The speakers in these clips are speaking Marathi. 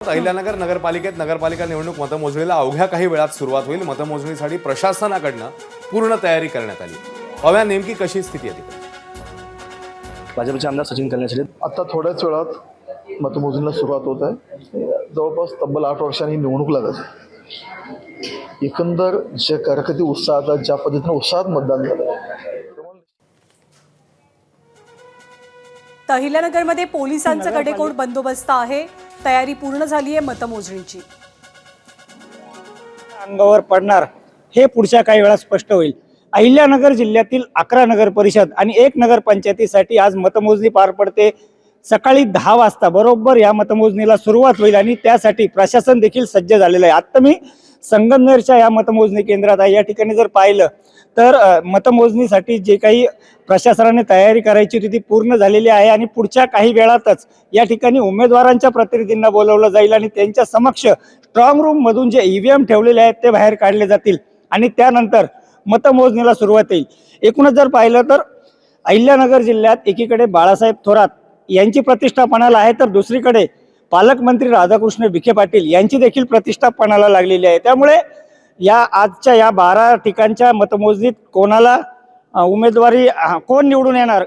अहिल्यानगर नगरपालिकेत नगरपालिका निवडणूक मतमोजणीला अवघ्या काही वेळात सुरुवात होईल। मतमोजणीसाठी प्रशासनाकडून पूर्ण तयारी करण्यात आली। हव्या नेमकी कशी स्थिती आहे तिकडे? भाजपचे आमदार सचिन कल्याण आता थोड्याच वेळात मतमोजणीला सुरुवात होत आहे। जवळपास तब्बल 8 वर्षांनी निवडणूक लागत आहे। एकंदर जे कार्यकर्ते उत्साहात ज्या पद्धतीने उत्साहात मतदान झालं। अहिल्यानगरमध्ये पोलिसांचा कडेकोट बंदोबस्त आहे। तयारी पूर्ण झाली आहे मतमोजणीची। अंगावर पडणार हे पुढच्या काही वेळात स्पष्ट होईल। अहिल्यानगर जिल्ह्यातील 11 नगर परिषद आणि 1 नगर पंचायतीसाठी आज मतमोजणी पार पडते। सकाळी 10 वाजता बरोबर या मतमोजणीला सुरुवात होईल आणि त्यासाठी प्रशासन देखील सज्ज झालेलं आहे। आता मी संगमनेरच्या या मतमोजणी केंद्रात आहे। या ठिकाणी जर पाहिलं तर मतमोजणीसाठी जे काही प्रशासनाने तयारी करायची होती ती पूर्ण झालेली आहे आणि पुढच्या काही वेळातच या ठिकाणी उमेदवारांच्या प्रतिनिधींना बोलावलं जाईल आणि त्यांच्या समक्ष स्ट्रॉंग रूम मधून जे ईव्हीएम ठेवलेले आहेत ते बाहेर काढले जातील आणि त्यानंतर मतमोजणीला सुरुवात होईल। एकूणच जर पाहिलं तर अहिल्यानगर जिल्ह्यात एकीकडे बाळासाहेब थोरात यांची प्रतिष्ठा पणाला आहे तर दुसरीकडे पालकमंत्री राधाकृष्ण विखे पाटील यांची देखील प्रतिष्ठा पणाला लागलेली आहे। त्यामुळे या आजच्या या 12 ठिकाणच्या मतमोजणीत कोणाला उमेदवारी कोण निवडून येणार,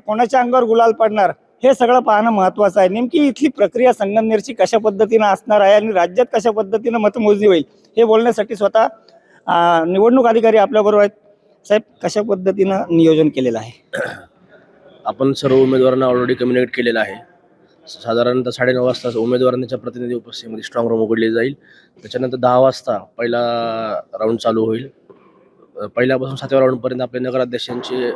कोणाच्या अंगावर गुलाल पडणार हे सगळं पाहणं महत्त्वाचं आहे। नेमकी इथली प्रक्रिया संगमनेरची कशा पद्धतीने असणार आहे आणि राज्यात कशा पद्धतीने मतमोजणी होईल हे बोलण्यासाठी स्वतः निवडणूक अधिकारी आपल्याबरोबर आहेत। साहेब, कशा पद्धतीनं नियोजन केलेलं आहे? आपण सर्व उमेदवारांना ऑलरेडी कम्युनिकेट केलेलं आहे। साधारणतः 9:30 वाजता उमेदवारांच्या प्रतिनिधी उपस्थितीमध्ये स्ट्रॉंग रूम उघडली जाईल। त्याच्यानंतर 10 वाजता पहिला राऊंड चालू होईल। पहिल्यापासून 7व्या राऊंडपर्यंत आपले नगराध्यक्षांचे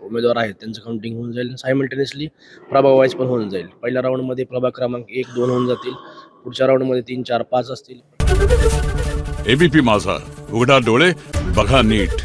उमेदवार आहेत त्यांचं काउंटिंग होऊन जाईल। सायमल्टेनियसली प्रभाग वाईज पण होऊन जाईल। पहिल्या राऊंडमध्ये प्रभाग क्रमांक 1, 2 होऊन जातील। पुढच्या राऊंडमध्ये 3, 4, 5 असतील। एबीपी माझा, उघडा डोळे बघा नीट।